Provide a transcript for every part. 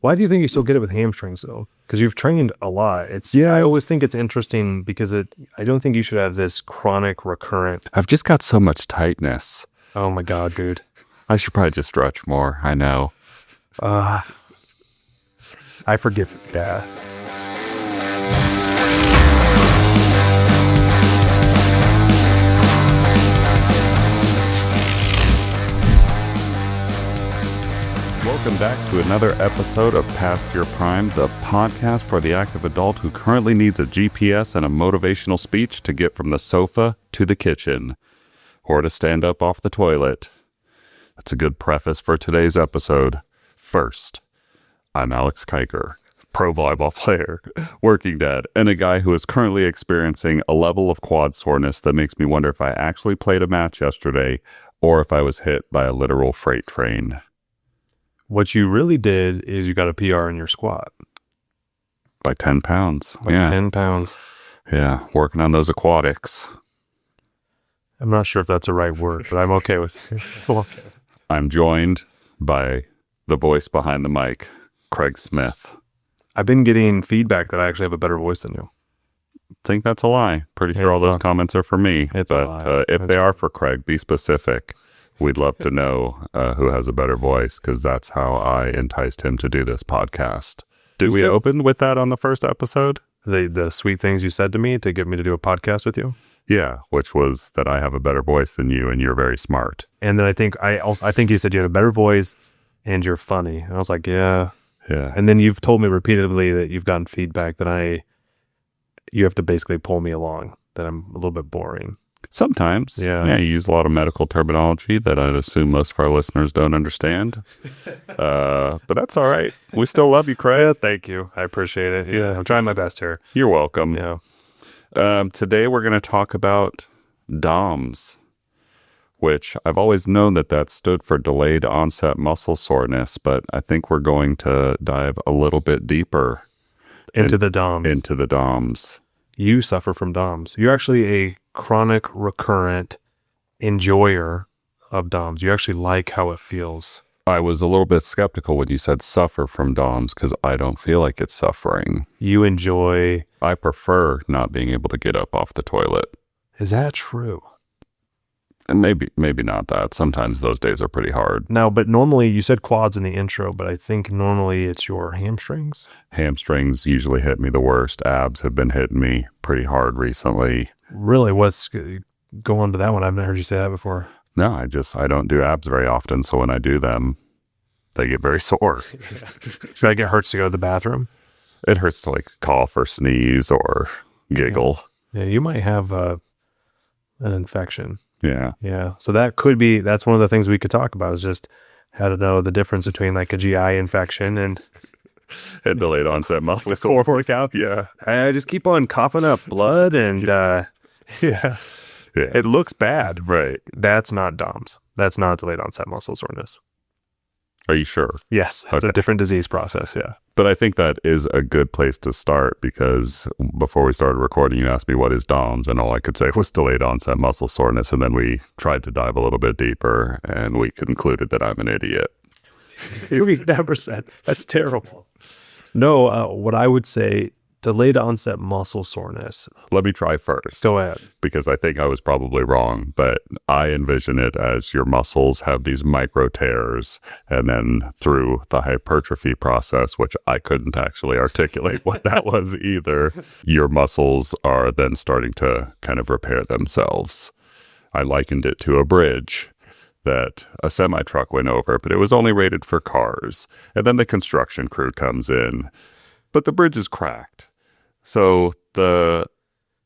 Why do you think you're so good at with hamstrings though? Because you've trained a lot. I always think it's interesting because I don't think you should have this chronic recurrent. I've just got so much tightness. Oh my God, dude. I should probably just stretch more. I know. I forgive you. Yeah. Welcome back to another episode of Past Your Prime, the podcast for the active adult who currently needs a GPS and a motivational speech to get from the sofa to the kitchen, or to stand up off the toilet. That's a good preface for today's episode. First, I'm Alex Keicher, pro volleyball player, working dad, and a guy who is currently experiencing a level of quad soreness that makes me wonder if I actually played a match yesterday or if I was hit by a literal freight train. What you really did is you got a PR in your squat. By 10 pounds. By 10 pounds. Yeah, working on those aquatics. I'm not sure if that's the right word, but I'm okay with it. I'm joined by the voice behind the mic, Craig Smith. I've been getting feedback that I actually have a better voice than you. Think that's a lie. Pretty sure all those comments are for me. It's a lie. If they are for Craig, be specific. We'd love to know who has a better voice, because that's how I enticed him to do this podcast. Did we open with that on the first episode? The sweet things you said to me to get me to do a podcast with you? Yeah, which was that I have a better voice than you and you're very smart. And then I think you said you had a better voice and you're funny. And I was like, yeah. Yeah. And then you've told me repeatedly that you've gotten feedback that you have to basically pull me along, that I'm a little bit boring. Sometimes. Yeah. You use a lot of medical terminology that I'd assume most of our listeners don't understand. But that's all right. We still love you, Craig. Yeah, thank you. I appreciate it. Yeah, I'm trying my best here. You're welcome. Yeah. Today we're going to talk about DOMS, which I've always known that stood for delayed onset muscle soreness, but I think we're going to dive a little bit deeper into the DOMS. You suffer from DOMS. You're actually a chronic, recurrent enjoyer of DOMS. You actually like how it feels. I was a little bit skeptical when you said suffer from DOMS, because I don't feel like it's suffering. You enjoy... I prefer not being able to get up off the toilet. Is that true? And maybe not that. Sometimes those days are pretty hard. Now, but normally, you said quads in the intro, but I think normally it's your hamstrings. Hamstrings usually hit me the worst. Abs have been hitting me pretty hard recently. Really? Go on to that one. I've never heard you say that before. No, I don't do abs very often, so when I do them, they get very sore. Should I get hurts to go to the bathroom? It hurts to cough or sneeze or giggle. Yeah, you might have an infection. Yeah. Yeah. So that's one of the things we could talk about, is just how to know the difference between a GI infection and delayed onset muscle soreness. Yeah. I just keep on coughing up blood and yeah. It looks bad. Right. That's not DOMS. That's not delayed onset muscle soreness. Are you sure? Yes. It's a different disease process. Yeah. But I think that is a good place to start, because before we started recording, you asked me what is DOMS, and all I could say was delayed onset muscle soreness. And then we tried to dive a little bit deeper, and we concluded that I'm an idiot. We never said. That's terrible. No, what I would say, delayed onset muscle soreness. Let me try first. Go ahead. Because I think I was probably wrong, but I envision it as your muscles have these micro tears, and then through the hypertrophy process, which I couldn't actually articulate what that was either, your muscles are then starting to kind of repair themselves. I likened it to a bridge that a semi-truck went over, but it was only rated for cars. And then the construction crew comes in, but the bridge is cracked. So the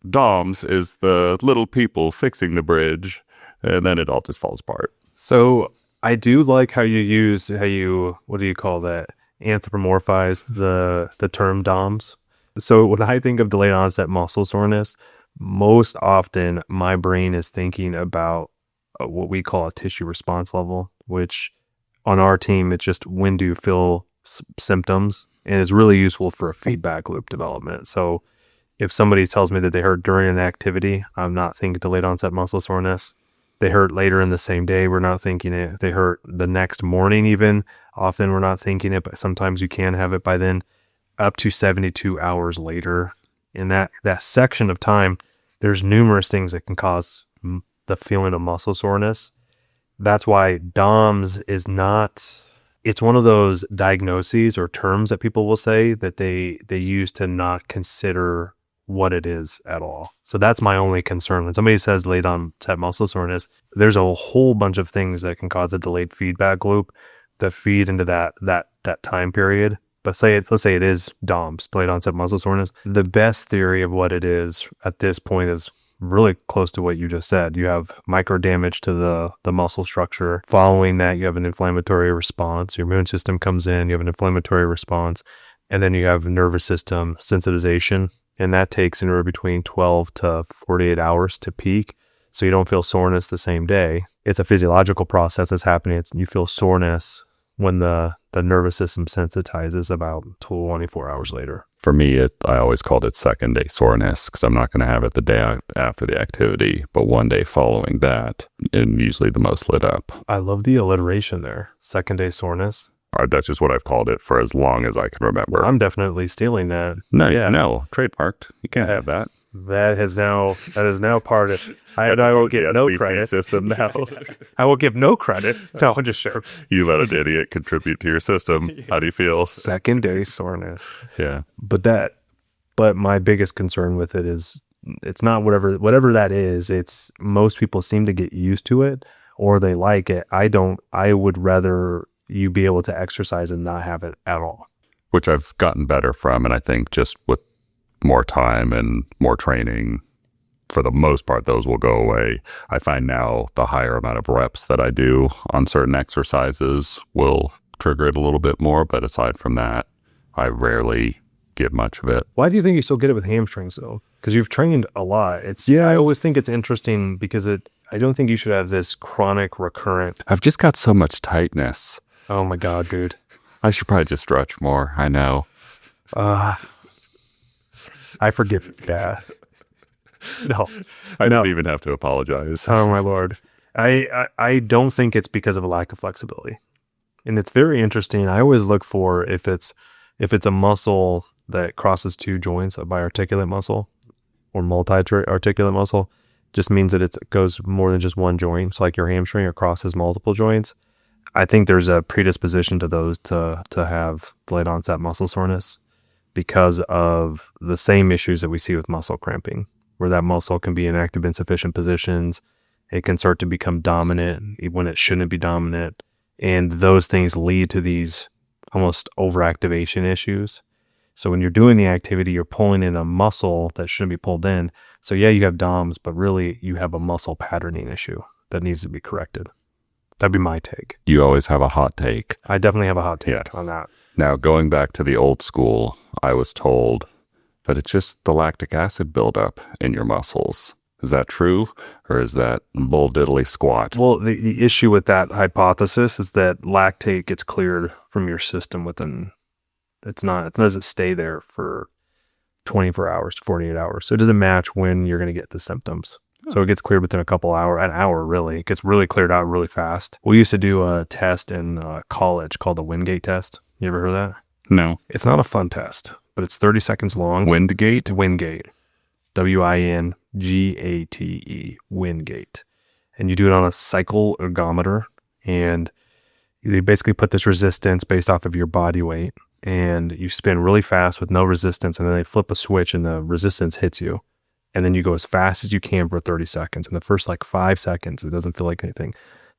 DOMS is the little people fixing the bridge, and then it all just falls apart. So I do like how you what do you call that? Anthropomorphize the term DOMS. So when I think of delayed onset muscle soreness, most often my brain is thinking about what we call a tissue response level, which on our team, it's just when do you feel symptoms, and it's really useful for a feedback loop development. So if somebody tells me that they hurt during an activity, I'm not thinking delayed onset muscle soreness. They hurt later in the same day. We're not thinking it. They hurt the next morning even. Often we're not thinking it, but sometimes you can have it by then. Up to 72 hours later. In that section of time, there's numerous things that can cause the feeling of muscle soreness. That's why DOMS is not, it's one of those diagnoses or terms that people will say that they use to not consider what it is at all. So that's my only concern. When somebody says late onset muscle soreness, there's a whole bunch of things that can cause a delayed feedback loop that feed into that time period. But let's say it is DOMS, delayed onset muscle soreness. The best theory of what it is at this point is really close to what you just said. You have micro damage to the muscle structure. Following that, you have an inflammatory response. Your immune system comes in, you have an inflammatory response, and then you have nervous system sensitization. And that takes anywhere between 12 to 48 hours to peak. So you don't feel soreness the same day. It's a physiological process that's happening. You feel soreness when the nervous system sensitizes about 24 hours later. For me, I always called it second day soreness because I'm not going to have it the day after the activity, but one day following that, and usually the most lit up. I love the alliteration there. Second day soreness. That's just what I've called it for as long as I can remember. I'm definitely stealing that. No, trademarked. You can't have that. That is now part of. I will give no credit. System now. I will give no credit. No, I'm just sure. You let an idiot contribute to your system. How do you feel? Second day soreness. Yeah. But my biggest concern with it is it's not whatever that is. It's most people seem to get used to it or they like it. I don't. I would rather you be able to exercise and not have it at all. Which I've gotten better from, and I think just with more time and more training, for the most part, those will go away. I find now the higher amount of reps that I do on certain exercises will trigger it a little bit more. But aside from that, I rarely get much of it. Why do you think you still get it with hamstrings though? Because you've trained a lot. I always think it's interesting because I don't think you should have this chronic recurrent. I've just got so much tightness. Oh my God, dude. I should probably just stretch more. I know. I forgive you. Yeah. No. I don't even have to apologize. Oh my Lord. I don't think it's because of a lack of flexibility. And it's very interesting. I always look for if it's a muscle that crosses two joints, a biarticulate muscle or multi-articulate muscle, just means that it goes more than just one joint. So like your hamstring, it crosses multiple joints. I think there's a predisposition to those to have delayed onset muscle soreness because of the same issues that we see with muscle cramping, where that muscle can be in active insufficient positions. It can start to become dominant when it shouldn't be dominant. And those things lead to these almost overactivation issues. So when you're doing the activity, you're pulling in a muscle that shouldn't be pulled in. So yeah, you have DOMS, but really you have a muscle patterning issue that needs to be corrected. That'd be my take. You always have a hot take. I definitely have a hot take on that. Now, going back to the old school, I was told that it's just the lactic acid buildup in your muscles. Is that true? Or is that bull diddly squat? Well, the issue with that hypothesis is that lactate gets cleared from your system within, it doesn't stay there for 24 hours to 48 hours. So it doesn't match when you're going to get the symptoms. So it gets cleared within an hour really. It gets really cleared out really fast. We used to do a test in college called the Wingate test. You ever heard of that? No. It's not a fun test, but it's 30 seconds long. Wingate? Wingate. Wingate. Wingate. And you do it on a cycle ergometer. And they basically put this resistance based off of your body weight. And you spin really fast with no resistance. And then they flip a switch and the resistance hits you. And then you go as fast as you can for 30 seconds. In the first 5 seconds, it doesn't feel like anything.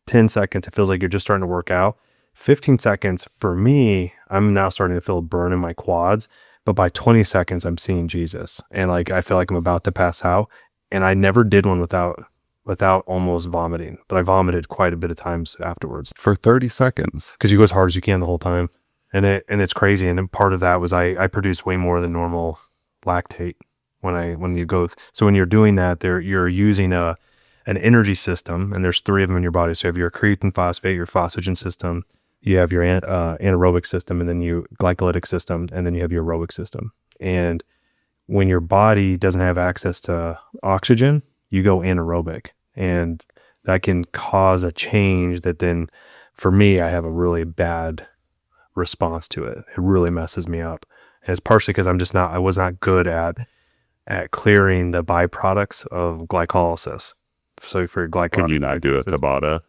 10 seconds, it feels like you're just starting to work out. 15 seconds, for me, I'm now starting to feel a burn in my quads. But by 20 seconds, I'm seeing Jesus. And I feel like I'm about to pass out. And I never did one without almost vomiting. But I vomited quite a bit of times afterwards. For 30 seconds? Because you go as hard as you can the whole time. And it's crazy. And then part of that was I produce way more than normal lactate. When you go, so when you're doing that, you're using an energy system, and there's 3 of them in your body. So you have your creatine phosphate, your phosphagen system, you have your anaerobic system, and then you glycolytic system, and then you have your aerobic system. And when your body doesn't have access to oxygen, you go anaerobic, and that can cause a change that then, for me, I have a really bad response to it. It really messes me up. And it's partially because I was not good at clearing the byproducts of glycolysis. So for glycolysis. Can you not do a Tabata?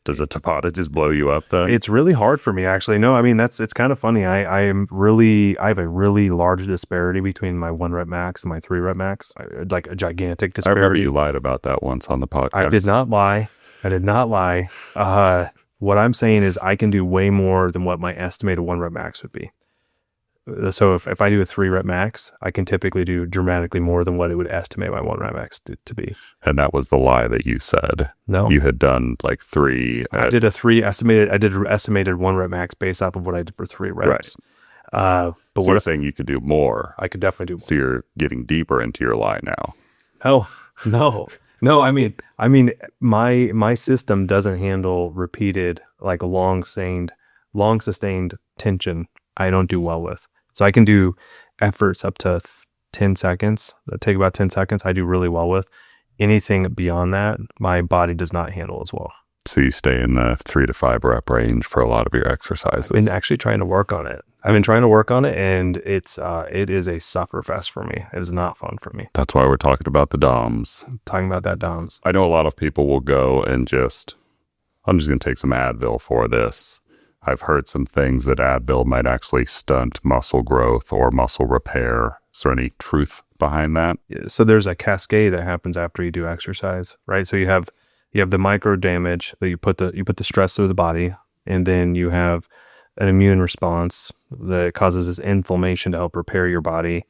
Does a Tabata just blow you up though? It's really hard for me, actually. No, I mean, it's kind of funny. I have a really large disparity between my 1 rep max and my 3 rep max. Like a gigantic I disparity. remember you lied about that once on the podcast. I did not lie. What I'm saying is I can do way more than what my estimated 1 rep max would be. So if I do a 3 rep max, I can typically do dramatically more than what it would estimate my 1 rep max to be. And that was the lie that you said. No. You had done like 3. I did an estimated 1 rep max based off of what I did for 3 reps. Right. But So what you're if saying you could do more. I could definitely do more? So you're getting deeper into your lie now. Oh, no. I mean, my system doesn't handle repeated, like long sustained tension. I don't do well with. So I can do efforts up to 10 seconds that take about 10 seconds. I do really well with. Anything beyond that, my body does not handle as well. So you stay in the 3 to 5 rep range for a lot of your exercises. I've been actually trying to work on it. And it is a sufferfest for me. It is not fun for me. That's why we're talking about the DOMS. Talking about that DOMS. I know a lot of people will go and I'm just going to take some Advil for this. I've heard some things that Advil might actually stunt muscle growth or muscle repair. Is there any truth behind that? So there's a cascade that happens after you do exercise, right? So you have the micro damage that you put the stress through the body, and then you have an immune response that causes this inflammation to help repair your body.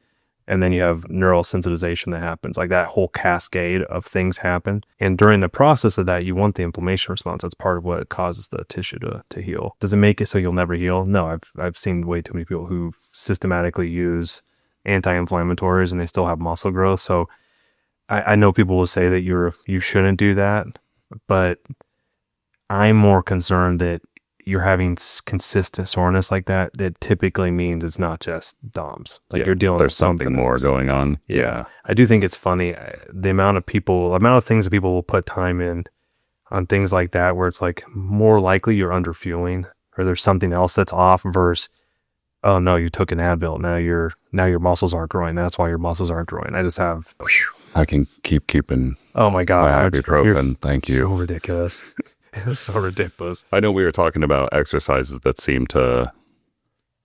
And then you have neural sensitization that happens. Like that whole cascade of things happen. And during the process of that, you want the inflammation response. That's part of what causes the tissue to heal. Does it make it so you'll never heal? No, I've seen way too many people who systematically use anti-inflammatories and they still have muscle growth. So I know people will say that you shouldn't do that, but I'm more concerned that you're having consistent soreness like that typically means it's not just DOMS. Like you're dealing with something more going on. Yeah. I do think it's funny the amount of things that people will put time in on things like that, where it's like more likely you're under fueling or there's something else that's off versus, oh no, you took an Advil. Now your muscles aren't growing. That's why your muscles aren't growing. I can keeping oh my God, my ibuprofen. Thank you. So ridiculous. It's so ridiculous. I know we were talking about exercises that seem to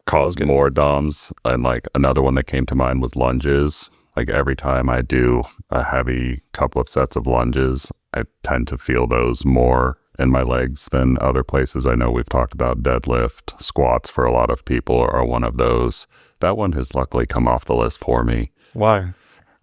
cause more DOMS, and like another one that came to mind was lunges. Like every time I do a heavy couple of sets of lunges, I tend to feel those more in my legs than other places. I know we've talked about deadlift, squats for a lot of people are one of those. That one has luckily come off the list for me. Why?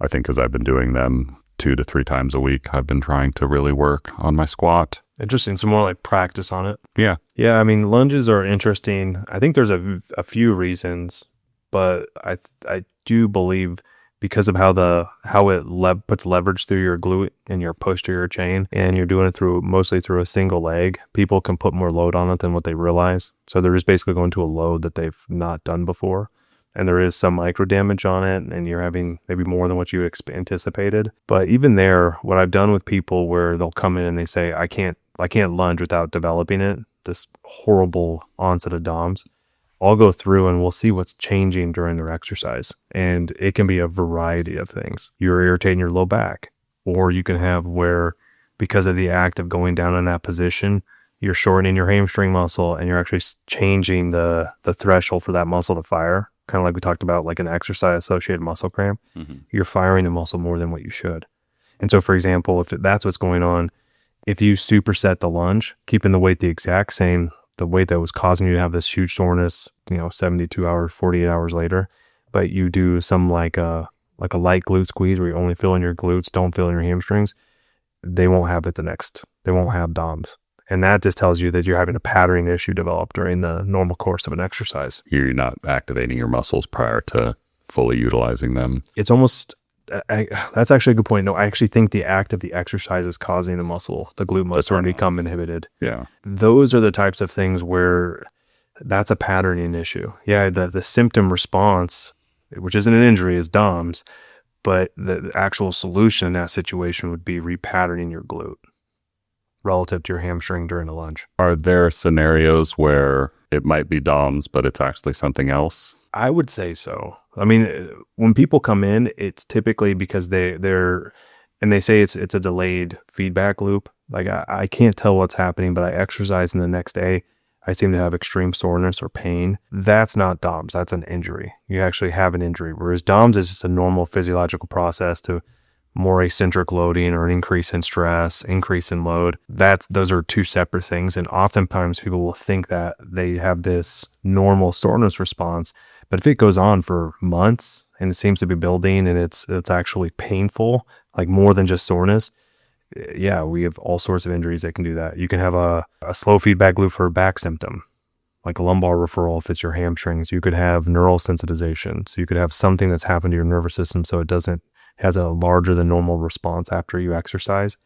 I think because I've been doing them 2 to 3 times a week. I've been trying to really work on my squat. Interesting. So more like practice on it. Yeah. Yeah. I mean, lunges are interesting. I think there's a few reasons, but I do believe because of how it puts leverage through your glute and your posterior chain, and you're doing it mostly through a single leg, people can put more load on it than what they realize. So they're just basically going to a load that they've not done before. And there is some micro damage on it, and you're having maybe more than what you anticipated. But even there, what I've done with people where they'll come in and they say, I can't lunge without developing it, this horrible onset of DOMS, I'll go through and we'll see what's changing during their exercise. And it can be a variety of things. You're irritating your low back, or you can have where, because of the act of going down in that position, you're shortening your hamstring muscle and you're actually changing the threshold for that muscle to fire. Kind of like we talked about, like an exercise-associated muscle cramp. Mm-hmm. You're firing the muscle more than what you should. And so, for example, if that's what's going on, if you superset the lunge, keeping the weight the exact same, the weight that was causing you to have this huge soreness, 72 hours, 48 hours later, but you do some like a light glute squeeze where you only feel in your glutes, don't feel in your hamstrings, they won't have they won't have DOMS. And that just tells you that you're having a patterning issue develop during the normal course of an exercise. You're not activating your muscles prior to fully utilizing them. It's almost, that's actually a good point. No, I actually think the act of the exercise is causing the glute muscle to become inhibited. Yeah. Those are the types of things where that's a patterning issue. Yeah, the symptom response, which isn't an injury, is DOMS, but the actual solution in that situation would be repatterning your glute. relative to your hamstring during a lunge. Are there scenarios where it might be DOMS, but it's actually something else? I would say so. I mean, when people come in, it's typically because they're and they say it's a delayed feedback loop. Like I can't tell what's happening, but I exercise and the next day I seem to have extreme soreness or pain. That's not DOMS. That's an injury. You actually have an injury. Whereas DOMS is just a normal physiological process to more eccentric loading or an increase in stress, increase in load. Those are two separate things. And oftentimes people will think that they have this normal soreness response, but if it goes on for months and it seems to be building and it's actually painful, like more than just soreness, yeah, we have all sorts of injuries that can do that. You can have a slow feedback loop for a back symptom, like a lumbar referral if it's your hamstrings. You could have neural sensitization. So you could have something that's happened to your nervous system so it has a larger than normal response after you exercise.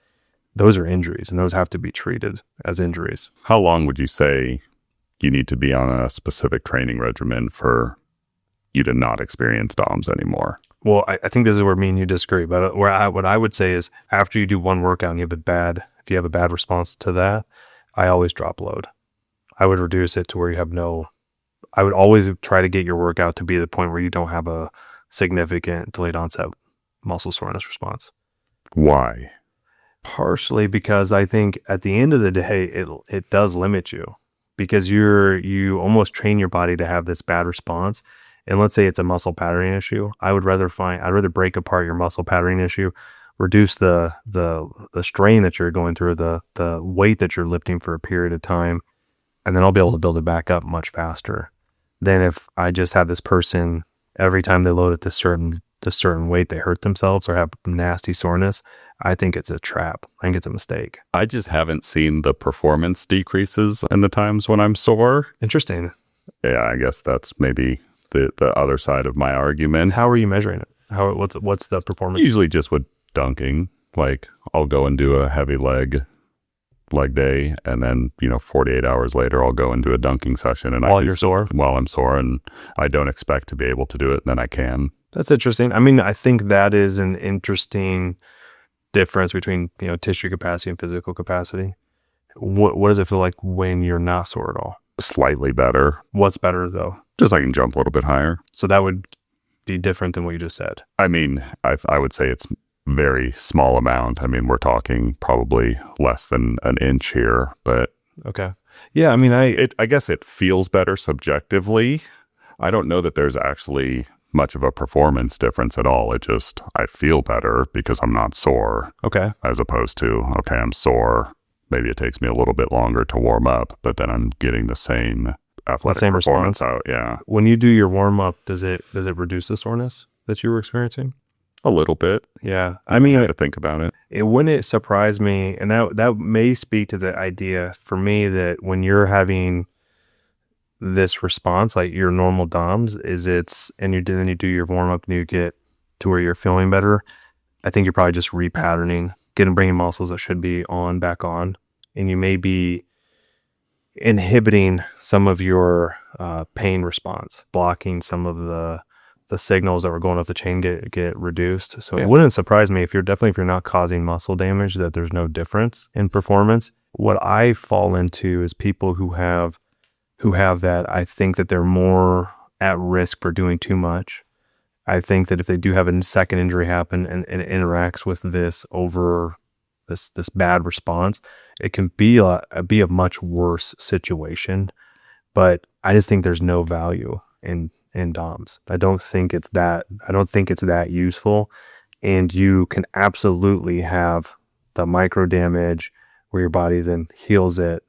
Those are injuries, and those have to be treated as injuries. How long would you say you need to be on a specific training regimen for you to not experience DOMS anymore? Well, I think this is where me and you disagree, but what I would say is after you do one workout and if you have a bad response to that, I always drop load. I would reduce it to where I would always try to get your workout to be the point where you don't have a significant delayed onset muscle soreness response. Why? Partially because I think at the end of the day, it does limit you because you almost train your body to have this bad response. And let's say it's a muscle patterning issue. I'd rather break apart your muscle patterning issue, reduce the strain that you're going through, the weight that you're lifting for a period of time, and then I'll be able to build it back up much faster than if I just have this person every time they load at this certain weight, they hurt themselves or have nasty soreness. I think it's a trap. I think it's a mistake. I just haven't seen the performance decreases in the times when I'm sore. Interesting. Yeah, I guess that's maybe the other side of my argument. How are you measuring it? What's the performance? Usually just with dunking. Like I'll go and do a heavy leg day, and then 48 hours later I'll go and do a dunking session. And while you're sore? While I'm sore, and I don't expect to be able to do it, and then I can. That's interesting. I mean, I think that is an interesting difference between tissue capacity and physical capacity. What does it feel like when you're not sore at all? Slightly better. What's better though? Just I can jump a little bit higher. So that would be different than what you just said. I mean, I would say it's very small amount. I mean, we're talking probably less than an inch here, but okay. Yeah, I mean, I guess it feels better subjectively. I don't know that there's actually much of a performance difference at all. I feel better because I'm not sore. Okay. As opposed to, okay, I'm sore. Maybe it takes me a little bit longer to warm up, but then I'm getting the same athletic performance out. Yeah. When you do your warm up, does it reduce the soreness that you were experiencing? A little bit. Yeah. I mean, I had to think about it. It wouldn't surprise me, and that may speak to the idea for me that when you're having this response, like your normal DOMS, then you do your warm up and you get to where you're feeling better. I think you're probably just repatterning, bringing muscles that should be back on, and you may be inhibiting some of your pain response, blocking some of the signals that were going up the chain get reduced. So It wouldn't surprise me if you're not causing muscle damage that there's no difference in performance. What I fall into is people who have that. I think that they're more at risk for doing too much. I think that if they do have a second injury happen and it interacts with this bad response, it can be a much worse situation. But I just think there's no value in DOMS. I don't think it's that useful. And you can absolutely have the micro damage where your body then heals it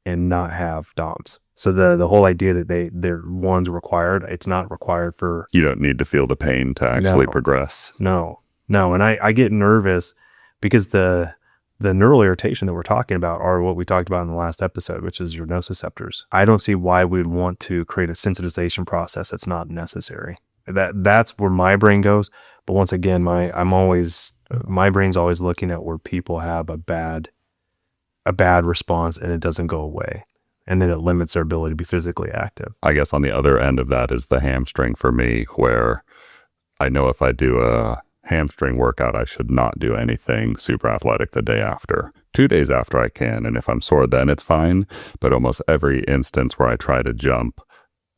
and not have DOMS. So the whole idea that they're one's required, it's not required for... You don't need to feel the pain to actually progress. No. And I get nervous because the neural irritation that we're talking about are what we talked about in the last episode, which is your nociceptors. I don't see why we'd want to create a sensitization process that's not necessary. That's where my brain goes. But once again, my brain's always looking at where people have a bad response and it doesn't go away. And then it limits their ability to be physically active. I guess on the other end of that is the hamstring for me, where I know if I do a hamstring workout, I should not do anything super athletic the day after, 2 days after I can. And if I'm sore, then it's fine. But almost every instance where I try to jump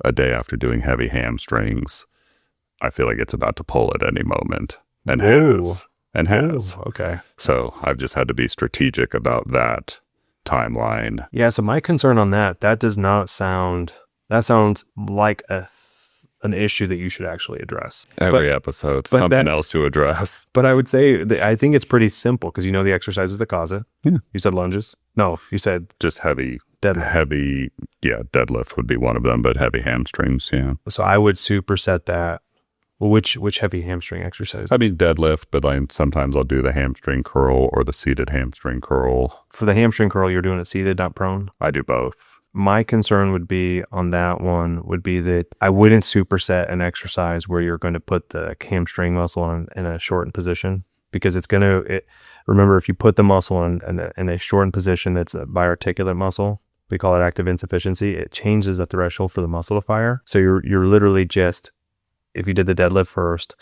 a day after doing heavy hamstrings, I feel like it's about to pull at any moment. And has. And has. Okay. So I've just had to be strategic about that timeline. Yeah, so my concern on that does not sound, that sounds like an issue that you should actually address. Every episode, something else to address. But I would say, I think it's pretty simple because you know the exercises that cause it. Yeah. You said lunges? No, you said just heavy. Deadlift. Deadlift would be one of them, but heavy hamstrings, yeah. So I would superset that. Well, which heavy hamstring exercise? I mean deadlift, but sometimes I'll do the hamstring curl or the seated hamstring curl. For the hamstring curl, you're doing it seated, not prone? I do both. My concern would be on that one would be that I wouldn't superset an exercise where you're going to put the hamstring muscle in a shortened position, because it's going to, remember, if you put the muscle in a shortened position that's a biarticulate muscle, we call it active insufficiency, it changes the threshold for the muscle to fire. So you're literally just, if you did the deadlift first,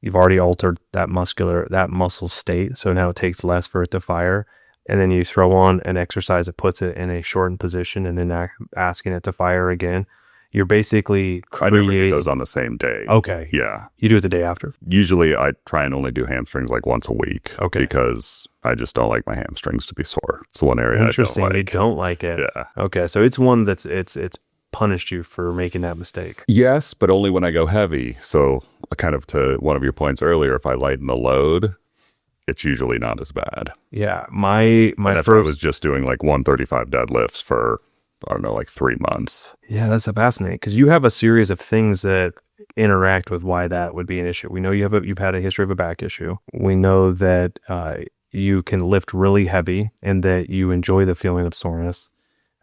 you've already altered that muscle state. So now it takes less for it to fire. And then you throw on an exercise that puts it in a shortened position and then asking it to fire again. You're basically I never do those on the same day. Okay. Yeah. You do it the day after? Usually I try and only do hamstrings like once a week. Okay. Because I just don't like my hamstrings to be sore. It's the one area Interesting. I don't You like. don't like it. Yeah. Okay. So it's one that's it's punished you for making that mistake. Yes, but only when I go heavy. So kind of to one of your points earlier, if I lighten the load, it's usually not as bad. Yeah. My first, I was just doing like 135 deadlifts for, I don't know, like 3 months. Yeah, that's fascinating because you have a series of things that interact with why that would be an issue. We know you've had a history of a back issue. We know that you can lift really heavy and that you enjoy the feeling of soreness.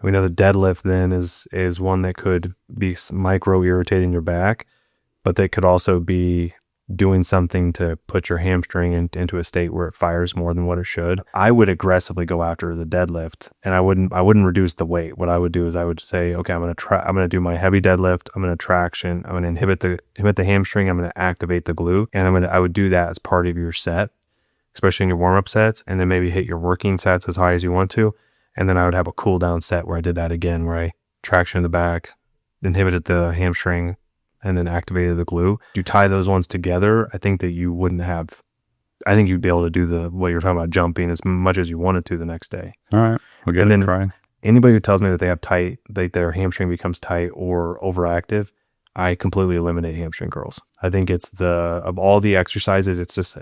We know the deadlift then is one that could be micro irritating your back, but that could also be doing something to put your hamstring into a state where it fires more than what it should. I would aggressively go after the deadlift, and I wouldn't reduce the weight. What I would do is I would say, okay, I'm going to do my heavy deadlift. I'm going to traction. I'm going to inhibit the hamstring. I'm going to activate the glute, and I would do that as part of your set, especially in your warm up sets, and then maybe hit your working sets as high as you want to. And then I would have a cool down set where I did that again, where I traction in the back, inhibited the hamstring, and then activated the glute. You tie those ones together, I think that you wouldn't have, I think you'd be able to do what you're talking about, jumping as much as you wanted to the next day. All right. We'll get it trying. Anybody who tells me that they have their hamstring becomes tight or overactive, I completely eliminate hamstring curls. I think of all the exercises, it's just,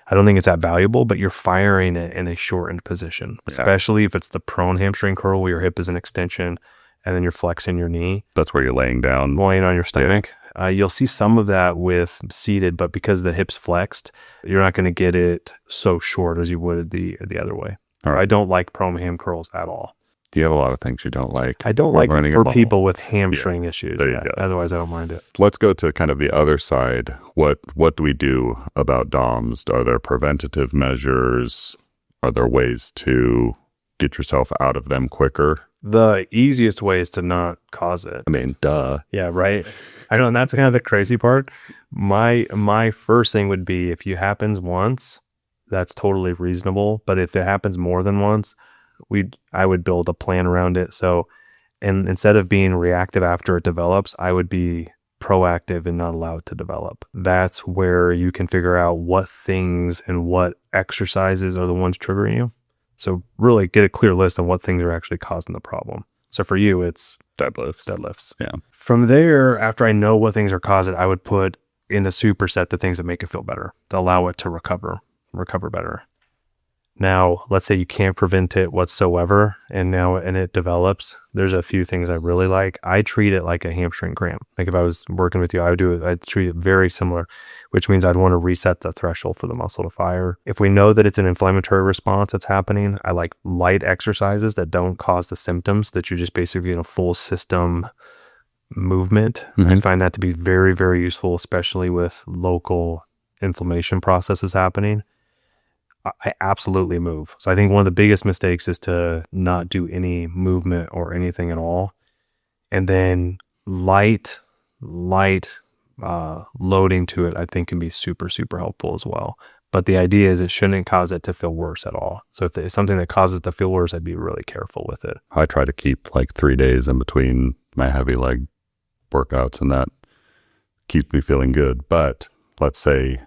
I don't think it's that valuable, but you're firing it in a shortened position, especially if it's the prone hamstring curl where your hip is an extension and then you're flexing your knee. That's where you're laying down. Laying on your stomach. You'll see some of that with seated, but because the hip's flexed, you're not going to get it so short as you would the other way. All right. I don't like prone ham curls at all. Do you have a lot of things you don't like? I don't like for people with hamstring issues. There you go. Otherwise, I don't mind it. Let's go to kind of the other side. What do we do about DOMS? Are there preventative measures? Are there ways to get yourself out of them quicker? The easiest way is to not cause it. I mean, duh. Yeah, right. I know, and that's kind of the crazy part. My first thing would be, if it happens once, that's totally reasonable. But if it happens more than once, I would build a plan around it. So, and instead of being reactive after it develops, I would be proactive and not allow it to develop. That's where you can figure out what things and what exercises are the ones triggering you. So really get a clear list of what things are actually causing the problem. So for you, it's deadlifts. Yeah. From there, after I know what things are causing, I would put in the superset the things that make it feel better, to allow it to recover better. Now, let's say you can't prevent it whatsoever, and it develops. There's a few things I really like. I treat it like a hamstring cramp. Like if I was working with you, I'd treat it very similar, which means I'd want to reset the threshold for the muscle to fire. If we know that it's an inflammatory response that's happening, I like light exercises that don't cause the symptoms, that you just basically in a full system movement. Mm-hmm. I find that to be very, very useful, especially with local inflammation processes happening. I absolutely move. So I think one of the biggest mistakes is to not do any movement or anything at all. And then light loading to it, I think, can be super, super helpful as well. But the idea is it shouldn't cause it to feel worse at all. So if it's something that causes it to feel worse, I'd be really careful with it. I try to keep like 3 days in between my heavy leg workouts, and that keeps me feeling good. But let's say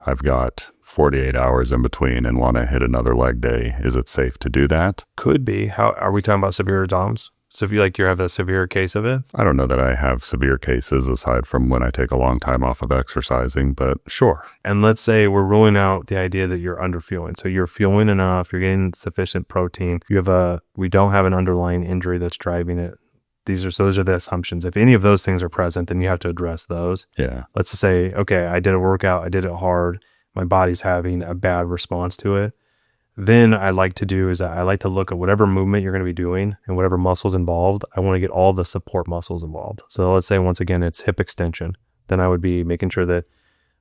I've got 48 hours in between and want to hit another leg day. Is it safe to do that? Could be. How are we talking about severe DOMS? So if you have a severe case of it? I don't know that I have severe cases aside from when I take a long time off of exercising, but sure. And let's say we're ruling out the idea that you're underfueling. So you're fueling enough, you're getting sufficient protein. We don't have an underlying injury that's driving it. Those are the assumptions. If any of those things are present, then you have to address those. Yeah. Let's just say, okay, I did a workout, I did it hard, my body's having a bad response to it. Then I like to look at whatever movement you're going to be doing and whatever muscles involved. I want to get all the support muscles involved. So let's say once again, it's hip extension. Then I would be making sure that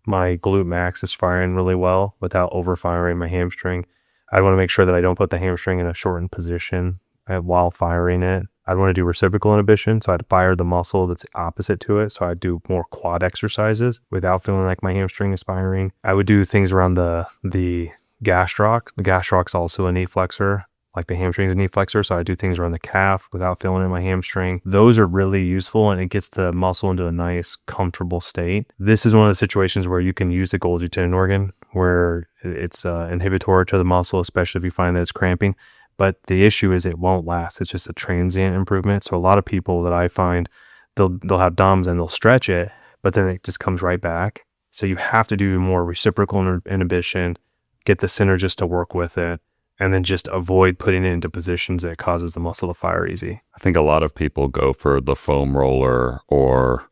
my glute max is firing really well without overfiring my hamstring. I want to make sure that I don't put the hamstring in a shortened position while firing it. I'd want to do reciprocal inhibition. So I'd fire the muscle that's opposite to it. So I'd do more quad exercises without feeling like my hamstring is firing. I would do things around the gastroc. The gastroc's also a knee flexor, like the hamstring's a knee flexor. So I do things around the calf without feeling in my hamstring. Those are really useful, and it gets the muscle into a nice, comfortable state. This is one of the situations where you can use the Golgi tendon organ, where it's inhibitory to the muscle, especially if you find that it's cramping. But the issue is it won't last. It's just a transient improvement. So a lot of people that I find, they'll have DOMS and they'll stretch it, but then it just comes right back. So you have to do more reciprocal inhibition, get the synergist to work with it, and then just avoid putting it into positions that causes the muscle to fire easy. I think a lot of people go for the foam roller or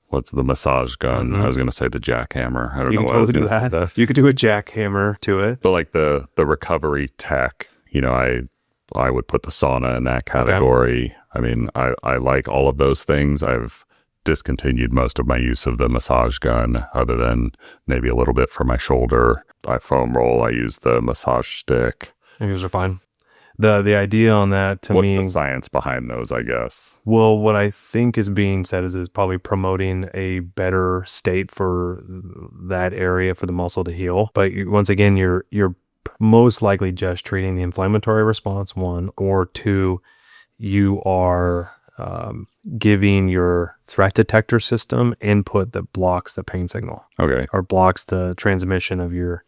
what's the massage gun. I was going to say the jackhammer. I don't know You why can I was totally do going to say that. You could do a jackhammer to it. But like the recovery tech, I would put the sauna in that category. Okay. I mean, I like all of those things. I've discontinued most of my use of the massage gun, other than maybe a little bit for my shoulder. I foam roll. I use the massage stick. Those are fine. The idea on that to me... What's the science behind those, I guess? Well, what I think is being said is probably promoting a better state for that area for the muscle to heal. But once again, you're most likely just treating the inflammatory response, 1, or 2, you are giving your threat detector system input that blocks the pain signal. Okay. Or blocks the transmission of your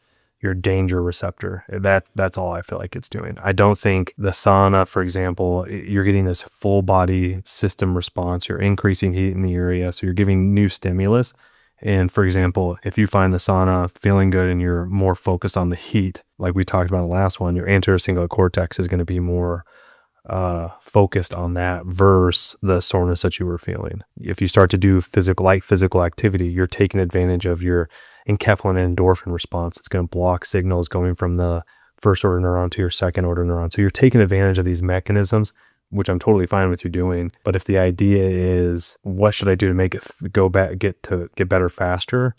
danger receptor. That's all I feel like it's doing. I don't think the sauna, for example, you're getting this full body system response. You're increasing heat in the area, so you're giving new stimulus. And for example, if you find the sauna feeling good and you're more focused on the heat, like we talked about in the last one, your anterior cingulate cortex is going to be more focused on that versus the soreness that you were feeling. If you start to do physical activity, you're taking advantage of your enkephalin and endorphin response. It's going to block signals going from the first order neuron to your second order neuron. So you're taking advantage of these mechanisms, which I'm totally fine with you doing. But if the idea is, what should I do to make it go back, get better faster?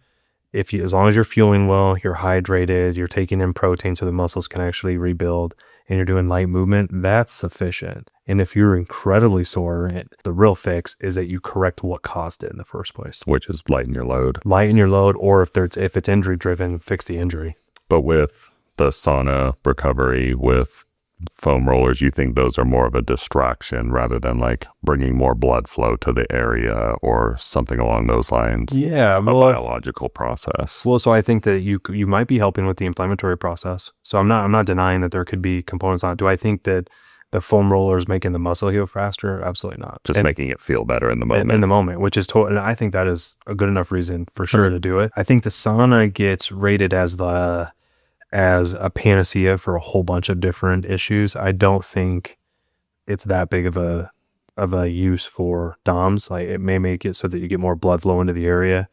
As long as you're fueling well, you're hydrated, you're taking in protein so the muscles can actually rebuild, and you're doing light movement, that's sufficient. And if you're incredibly sore, the real fix is that you correct what caused it in the first place, which is lighten your load. Lighten your load, or if it's injury driven, fix the injury. But with the sauna recovery, with foam rollers, you think those are more of a distraction rather than like bringing more blood flow to the area or something along those lines? Yeah, a biological process. Well, so I think that you might be helping with the inflammatory process. So I'm not denying that there could be components on it. Do I think that the foam roller is making the muscle heal faster? Absolutely not. Just making it feel better in the moment. In the moment, which is and I think that is a good enough reason for sure to do it. I think the sauna gets rated as a panacea for a whole bunch of different issues. I don't think it's that big of a use for DOMS. Like, it may make it so that you get more blood flow into the area.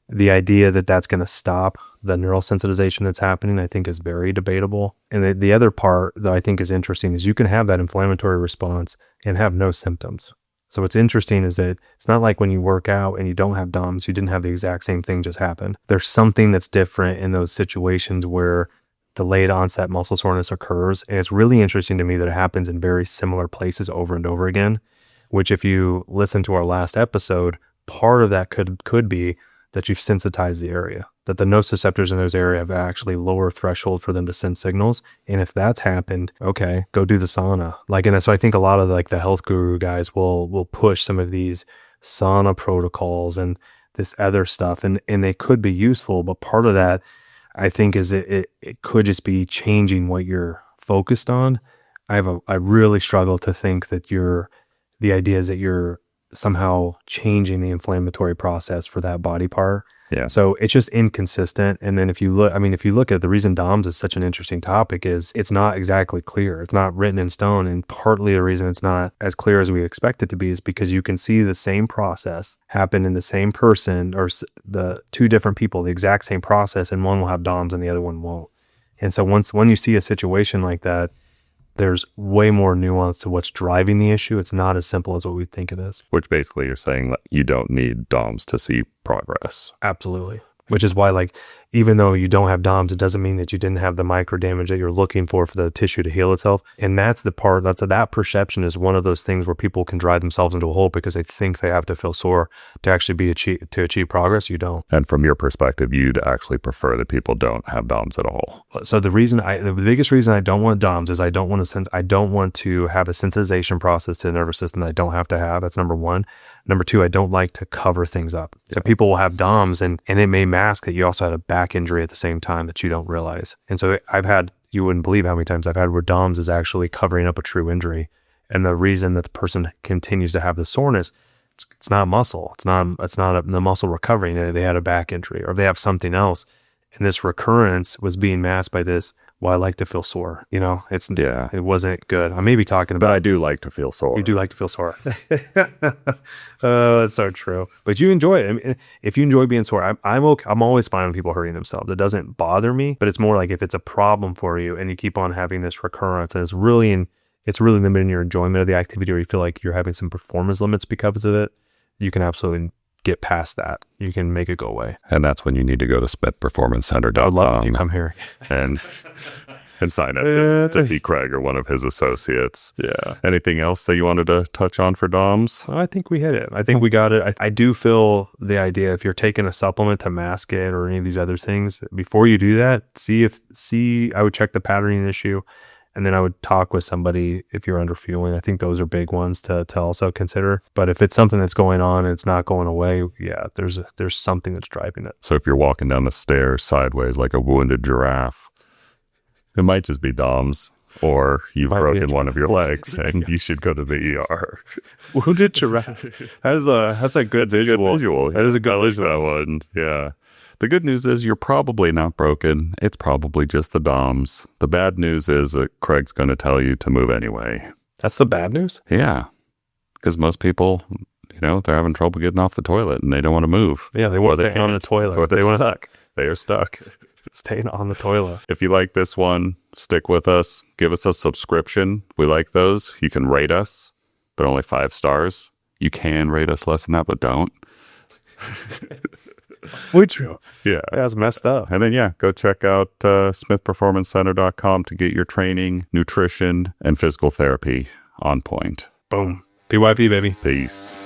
The idea that that's going to stop the neural sensitization that's happening, I think, is very debatable. And the other part that I think is interesting is you can have that inflammatory response and have no symptoms. So what's interesting is that it's not like when you work out and you don't have DOMS, you didn't have the exact same thing just happen. There's something that's different in those situations where delayed onset muscle soreness occurs. And it's really interesting to me that it happens in very similar places over and over again, which if you listen to our last episode, part of that could be that you've sensitized the area, that the nociceptors in those areas have actually lower threshold for them to send signals. And if that's happened, okay, go do the sauna. Like, and so I think a lot of like the health guru guys will push some of these sauna protocols and this other stuff, and they could be useful, but part of that I think is it could just be changing what you're focused on. I really struggle to think that the idea is that you're somehow changing the inflammatory process for that body part. Yeah. So it's just inconsistent. And then if you look at the reason DOMS is such an interesting topic is it's not exactly clear. It's not written in stone. And partly the reason it's not as clear as we expect it to be is because you can see the same process happen in the same person, or the two different people, the exact same process, and one will have DOMS and the other one won't. And so when you see a situation like that, there's way more nuance to what's driving the issue. It's not as simple as what we think it is. Which basically you're saying that you don't need DOMS to see progress. Absolutely. Which is why, like, even though you don't have DOMS, it doesn't mean that you didn't have the micro damage that you're looking for the tissue to heal itself. And that's the part, that perception is one of those things where people can drive themselves into a hole because they think they have to feel sore to actually to achieve progress. You don't. And from your perspective, you'd actually prefer that people don't have DOMS at all. So the biggest reason I don't want DOMS is I don't want to have a sensitization process to the nervous system that I don't have to have. That's number one. Number two, I don't like to cover things up. So people will have DOMS and it may mask that you also had a back injury at the same time that you don't realize. And so you wouldn't believe how many times I've had where DOMS is actually covering up a true injury. And the reason that the person continues to have the soreness, it's not muscle. It's not the muscle recovering. They had a back injury or they have something else. And this recurrence was being masked by this, well, I like to feel sore. It wasn't good. I may be talking about. But I do like to feel sore. You do like to feel sore. Oh, that's so true. But you enjoy it. I mean, if you enjoy being sore, I'm okay. I'm always fine with people hurting themselves. It doesn't bother me, but it's more like if it's a problem for you and you keep on having this recurrence and it's really limiting your enjoyment of the activity, or you feel like you're having some performance limits because of it, you can absolutely get past that. You can make it go away. And that's when you need to go to smithperformancecenter.com. I'd love if you come here. And sign up to see Craig or one of his associates. Yeah. Anything else that you wanted to touch on for DOMS? I think we hit it. I think we got it. I do feel the idea, if you're taking a supplement to mask it or any of these other things, before you do that, I would check the patterning issue. And then I would talk with somebody if you're under fueling. I think those are big ones to also consider. But if it's something that's going on and it's not going away, yeah, there's something that's driving it. So if you're walking down the stairs sideways like a wounded giraffe, it might just be DOMS, or you've broken one of your legs and you should go to the ER. Wounded giraffe. That's a good visual. That is a good visual. That one. Yeah. The good news is you're probably not broken. It's probably just the DOMS. The bad news is that Craig's going to tell you to move anyway. That's the bad news? Yeah. Because most people, they're having trouble getting off the toilet and they don't want to move. Yeah, they want to stay on the toilet. Or they want stuck. They are stuck. Staying on the toilet. If you like this one, stick with us. Give us a subscription. We like those. You can rate us, but only 5 stars. You can rate us less than that, but don't. Would you? Yeah. That's messed up. And then, go check out smithperformancecenter.com to get your training, nutrition, and physical therapy on point. Boom. PYP, baby. Peace.